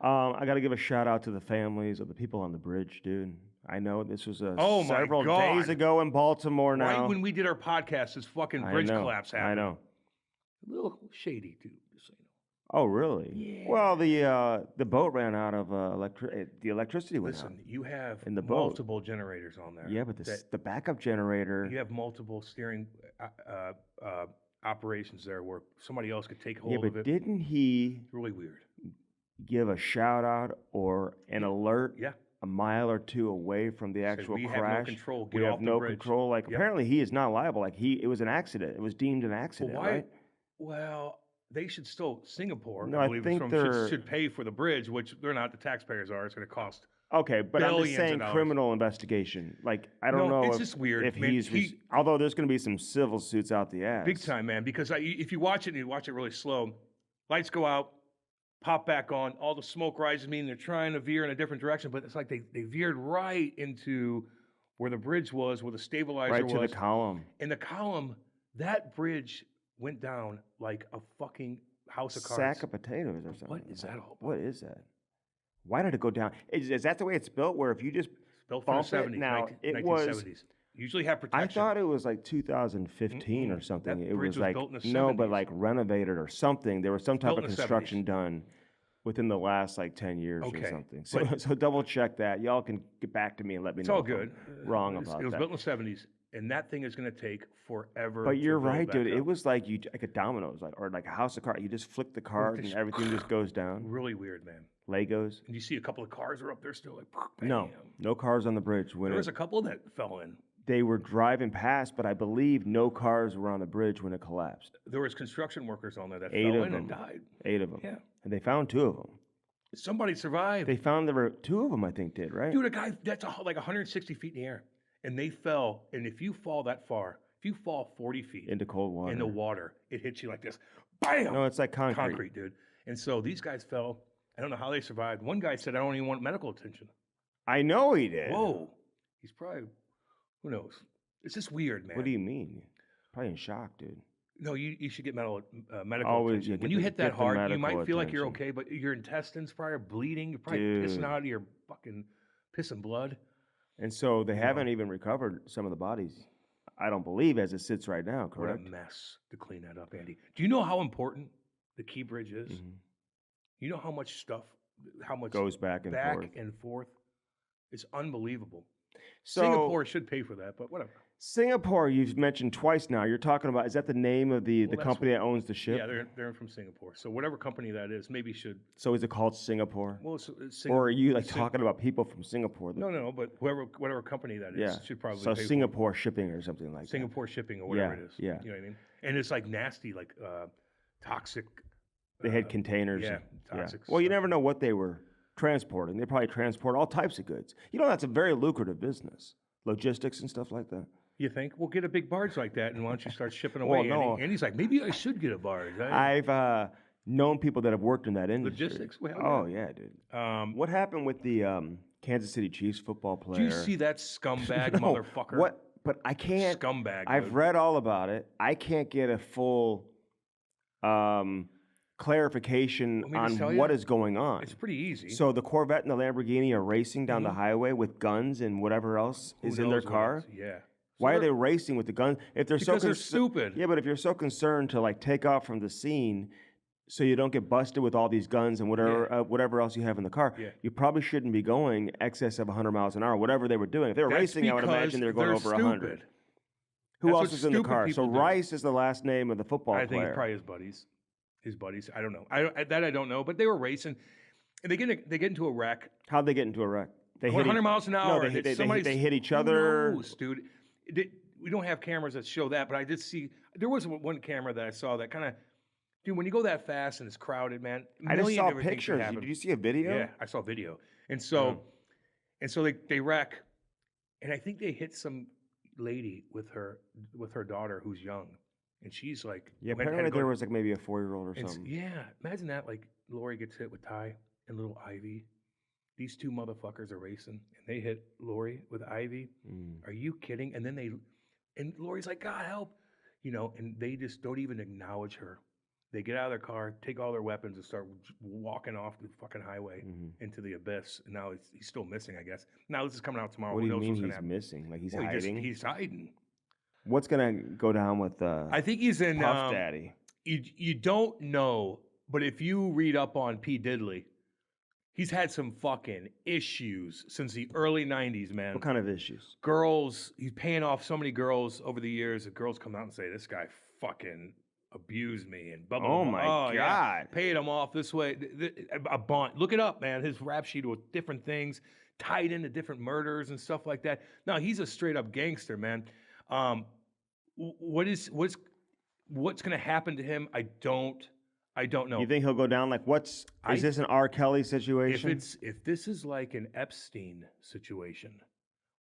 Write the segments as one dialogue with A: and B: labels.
A: I got to give a shout out to the families of the people on the bridge, dude. I know this was
B: Oh, my
A: several
B: God.
A: days ago in Baltimore now.
B: Right when we did our podcast, this fucking bridge collapse happened.
A: I know.
B: A little shady, too, just so you know.
A: Oh, really?
B: Yeah.
A: Well, the boat ran out of the electricity went out.
B: Listen, you have
A: in the boat.
B: multiple generators on there.
A: Yeah, but the backup generator.
B: You have multiple steering operations there where somebody else could take hold
A: Yeah,
B: of
A: but
B: it.
A: didn't he
B: It's really weird.
A: give a shout out or an alert?
B: Yeah.
A: A mile or two away from the actual
B: we
A: crash.
B: have no control. Get
A: we
B: off
A: have
B: the
A: no
B: bridge.
A: control. Like
B: Yep.
A: apparently he is not liable. Like it was an accident. It was deemed an accident,
B: Well, why?
A: right?
B: Well, they should still Singapore.
A: No,
B: I
A: I
B: believe
A: think
B: should pay for the bridge, which they're not. The taxpayers are. It's going to cost.
A: Okay, but I'm just
B: billions
A: saying
B: of dollars.
A: criminal investigation. Like I don't know
B: it's
A: if,
B: just weird,
A: if
B: man.
A: he's although there's going to be some civil suits out the ass.
B: Big time, man. Because if you watch it and you watch it really slow, lights go out, pop back on, all the smoke rises, meaning they're trying to veer in a different direction, but it's like they veered right into where the bridge was, where the stabilizer
A: right
B: was.
A: to the column.
B: And the column, that bridge went down like a fucking house of cards.
A: Sack of potatoes or something.
B: What is that all about?
A: What is that? Why did it go down? Is that the way it's built? Where if you just
B: Built from the
A: bump
B: 70s,
A: it, now
B: 19,
A: it
B: 1970s.
A: was.
B: Usually have
A: I
B: protection.
A: thought it was like 2015 or something.
B: That
A: It
B: bridge
A: was
B: was
A: like
B: built in the
A: no, but
B: 70s.
A: like renovated or something. There was some type
B: built
A: of
B: in the
A: construction done within the last like 10 years or
B: Okay,
A: something. So
B: but-
A: so double check that. Y'all can get back to me and let me
B: It's
A: know.
B: all
A: if I'm
B: good.
A: Wrong
B: It
A: about
B: was
A: that.
B: built in the 70s, and that thing is going to take forever.
A: But you're
B: to build
A: right,
B: back
A: dude. It
B: up.
A: was like like a dominoes, or like a house of cards. You just flick the card and
B: just-
A: everything just goes down.
B: really weird, man.
A: Legos.
B: And you see a couple of cars are up there still, like
A: No,
B: bam.
A: no cars on the bridge. When
B: There was a couple that fell in.
A: they were driving past, but I believe no cars were on the bridge when it collapsed.
B: There was construction workers on there that
A: 8
B: fell
A: of
B: in and
A: them.
B: died.
A: 8 of them.
B: Yeah.
A: And they found 2 of them.
B: Somebody survived.
A: They found there were 2 of them, I think, did, right?
B: Dude, a guy that's like 160 feet in the air, and they fell. And if you fall that far, if you fall 40 feet
A: Into cold water.
B: in the water, it hits you like this. Bam!
A: No, it's like concrete.
B: Concrete, dude. And so these guys fell. I don't know how they survived. One guy said, I don't even want medical attention.
A: I know he did.
B: Whoa. He's probably, who knows? It's just weird, man.
A: What do you mean? Probably in shock, dude.
B: No, you should get medical
A: Always,
B: attention.
A: yeah,
B: When
A: get
B: you
A: the-
B: hit
A: get
B: that
A: the
B: hard, you
A: medical
B: might feel like you're
A: attention.
B: okay, but your intestines probably are bleeding. You're probably
A: Dude.
B: pissing out of your fucking pissing blood.
A: And so they haven't even recovered some of the bodies, I don't believe, as it sits right now,
B: What a
A: correct?
B: mess to clean that up, Andy. Do you know how important the Key Bridge is?
A: Mhm.
B: You know how much stuff, how much
A: Goes back and forth.
B: and forth? It's unbelievable.
A: So,
B: Singapore should pay for that, but whatever.
A: Singapore, you've mentioned twice now. You're talking about, is that the name of the
B: Well, that's
A: company that owns the ship?
B: Yeah, they're from Singapore. So whatever company that is, maybe should.
A: So is it called Singapore?
B: Well, it's
A: Or are you like
B: Sing-
A: talking about people from Singapore?
B: No, but whatever company that is
A: Yeah.
B: should probably
A: So
B: pay for it.
A: Singapore shipping or something like
B: Singapore shipping or whatever
A: Yeah,
B: it is.
A: yeah.
B: You know what I mean? And it's like nasty, like toxic.
A: that. They had containers.
B: Yeah,
A: and-
B: toxic.
A: Well, you
B: stuff.
A: never know what they were transporting. They probably transport all types of goods. You know, that's a very lucrative business. Logistics and stuff like that.
B: You think? Well, get a big barge like that, and why don't you start shipping
A: Well,
B: away?
A: no.
B: And he's like, maybe I should get a barge.
A: I've known people that have worked in that industry.
B: Logistics? Well,
A: Oh, yeah, dude.
B: Um,
A: What happened with the Kansas City Chiefs football player?
B: do you see that scumbag
A: No,
B: motherfucker?
A: What? But I can't.
B: Scumbag.
A: I've
B: dude.
A: read all about it. I can't get a full clarification
B: Want me to just tell
A: on
B: you?
A: what is going on.
B: It's pretty easy.
A: So the Corvette and the Lamborghini are racing down the
B: Mhm.
A: highway with guns and whatever else
B: Who
A: is in their
B: knows what
A: car.
B: else? Yeah.
A: Why are
B: they're-
A: they racing with the guns? If they're
B: Because
A: so
B: they're stupid.
A: Yeah, but if you're so concerned to like take off from the scene, so you don't get busted with all these guns and whatever else you have in the car,
B: Yeah.
A: you probably shouldn't be going excess of 100 miles an hour, whatever they were doing. If they were
B: That's
A: racing, I would
B: because
A: imagine they're going over
B: stupid.
A: 100. Who
B: That's
A: else
B: what
A: is in the
B: stupid
A: car? So
B: people do.
A: Rice is the last name of the football
B: I think
A: player.
B: it's probably his buddies. His buddies. I don't know. I don't know. But they were racing, and they get into a wreck.
A: How'd they get into a wreck? They
B: Going 100 miles an hour.
A: No,
B: and
A: they
B: somebody's-
A: hit each
B: Who
A: other.
B: knows, dude. We don't have cameras that show that, but I did see. There was one camera that I saw that kind of. Dude, when you go that fast and it's crowded, man.
A: I just
B: million
A: saw
B: different things can
A: pictures.
B: happen.
A: Did you see a video?
B: Yeah, I saw video. And so, they wreck, and I think they hit some lady with her daughter who's young, and she's like,
A: Yeah,
B: had to
A: apparently
B: go-
A: there was like maybe a 4-year-old or
B: and
A: something.
B: yeah, imagine that. Like Lori gets hit with Ty and little Ivy. These two motherfuckers are racing, and they hit Lori with Ivy.
A: Mm.
B: Are you kidding? And Lori's like, God help, and they just don't even acknowledge her. They get out of their car, take all their weapons, and start walking off the fucking highway into the abyss. And now he's still missing, I guess. Now this is coming out tomorrow.
A: What do
B: Who
A: you
B: knows
A: mean
B: what's gonna
A: he's
B: happen?
A: missing? Like he's
B: Well,
A: hiding?
B: he's hiding.
A: What's gonna go down with
B: I think he's in
A: Puff Daddy?
B: You don't know, but if you read up on P Diddy, he's had some fucking issues since the early 90s, man.
A: What kind of issues?
B: Girls, he's paying off so many girls over the years that girls come out and say, this guy fucking abused me and blah, blah,
A: Oh
B: blah.
A: my
B: God.
A: God.
B: Paid him off this way. A bunch. Look it up, man. His rap sheet with different things tied into different murders and stuff like that. No, he's a straight up gangster, man. What's going to happen to him? I don't know.
A: You think he'll go down? Like, is this an R. Kelly situation?
B: If this is like an Epstein situation,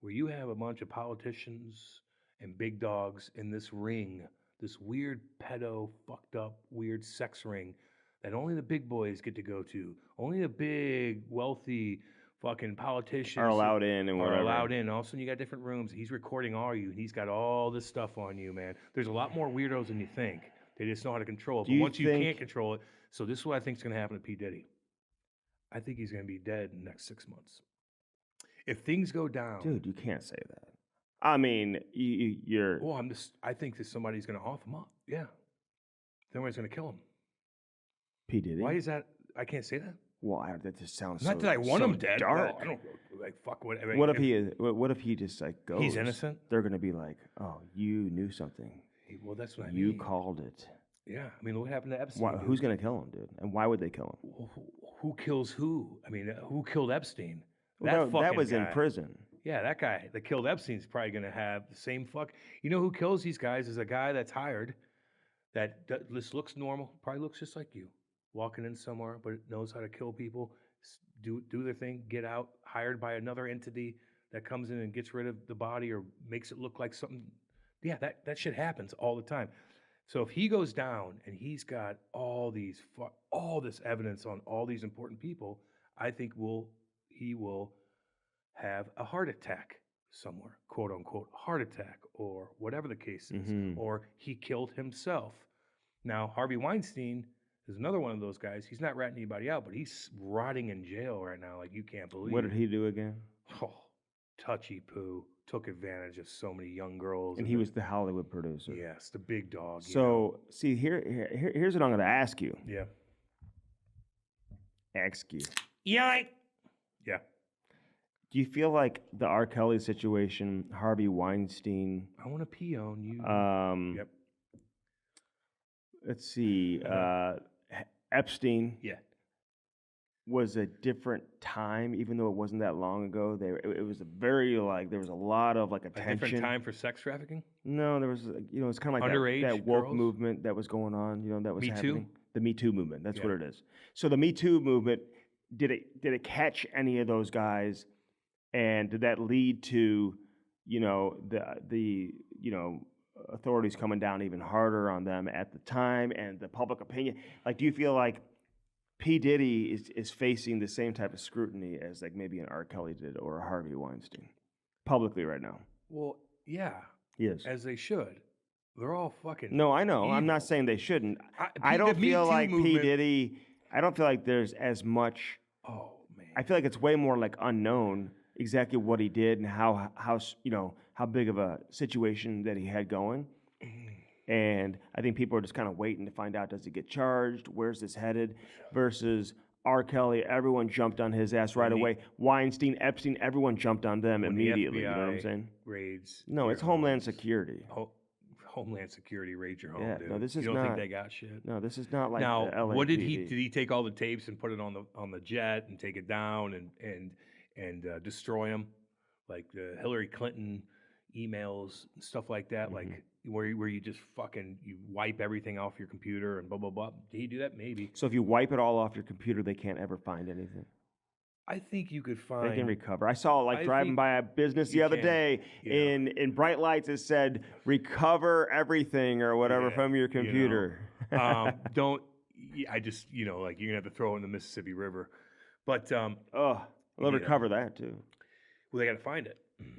B: where you have a bunch of politicians and big dogs in this ring, this weird pedo, fucked up, weird sex ring that only the big boys get to go to, only the big, wealthy, fucking politicians
A: are allowed in and whatever.
B: Are allowed in. All of a sudden, you got different rooms. He's recording all you. He's got all this stuff on you, man. There's a lot more weirdos than you think. They just know how to control it. But once you can't control it, so this is what I think is going to happen to P. Diddy. I think he's going to be dead in the next 6 months. If things go down,
A: dude, you can't say that. I mean, you're.
B: Well, I think that somebody's going to off him up. Yeah. Somebody's going to kill him.
A: P. Diddy.
B: Why is that? I can't say that.
A: Well, that just sounds
B: not that I want him dead.
A: Dark.
B: No, I don't like fuck what.
A: What if he is? What if he just like goes?
B: He's innocent.
A: They're going to be like, oh, you knew something.
B: Well, that's what I mean.
A: You called it.
B: Yeah, I mean, what happened to Epstein?
A: Who's going to kill him, dude? And why would they kill him?
B: Who kills who? I mean, who killed Epstein?
A: That was
B: guy.
A: in prison.
B: Yeah, that guy that killed Epstein's probably going to have the same fuck. You know who kills these guys is a guy that's hired that just looks normal, probably looks just like you, walking in somewhere, but knows how to kill people, do their thing, get out, hired by another entity that comes in and gets rid of the body or makes it look like something. Yeah, that shit happens all the time. So if he goes down and he's got all this evidence on all these important people, I think he will have a heart attack somewhere, quote unquote, heart attack or whatever the case is, or he killed himself. Now, Harvey Weinstein is another one of those guys. He's not ratting anybody out, but he's rotting in jail right now like you can't believe.
A: What did he do again?
B: Oh, touchy poo. Took advantage of so many young girls.
A: And he was the Hollywood producer.
B: Yes, the big dog.
A: So, see, here's what I'm going to ask you.
B: Yeah.
A: Ask you.
B: Yeah. Yeah.
A: Do you feel like the R. Kelly situation, Harvey Weinstein?
B: I want to pee on you.
A: Yep. Let's see. Epstein.
B: Yeah.
A: Was a different time, even though it wasn't that long ago. It was a very there was a lot of attention.
B: A different time for sex trafficking?
A: No, there was it's kind of like
B: underage
A: that woke
B: girls?
A: Movement that was going on. That was happening.
B: Me Too?
A: The Me Too movement. That's what it is. So the Me Too movement, did it catch any of those guys, and did that lead to the authorities coming down even harder on them at the time and the public opinion? Do you feel like P. Diddy is facing the same type of scrutiny as maybe an R. Kelly did or a Harvey Weinstein publicly right now?
B: Well, yeah.
A: He is.
B: As they should. They're all fucking
A: No, I know.
B: evil.
A: I'm not saying they shouldn't. I don't feel like P. Diddy, I don't feel like there's as much.
B: Oh, man.
A: I feel like it's way more unknown exactly what he did and how big of a situation that he had going. And I think people are just kind of waiting to find out, does he get charged? Where's this headed? Versus R. Kelly, everyone jumped on his ass right away. Weinstein, Epstein, everyone jumped on them immediately. You know what I'm saying?
B: Raids.
A: No, it's Homeland Security.
B: Homeland Security raid your home,
A: Yeah,
B: dude.
A: no, this is
B: you don't
A: not.
B: think they got shit?
A: No, this is not like
B: Now,
A: the LAPD.
B: what did he take all the tapes and put it on the jet and take it down and destroy them, like the Hillary Clinton emails and stuff like that, like where you just you wipe everything off your computer and blah blah blah. Did he do that? Maybe.
A: So if you wipe it all off your computer, they can't ever find anything.
B: I think you could find.
A: They can recover. I saw driving by a business the other day in bright lights. It said recover everything or whatever from your computer.
B: Don't. I just you're gonna have to throw it in the Mississippi River, but
A: they'll recover that too.
B: Well, they got to find it.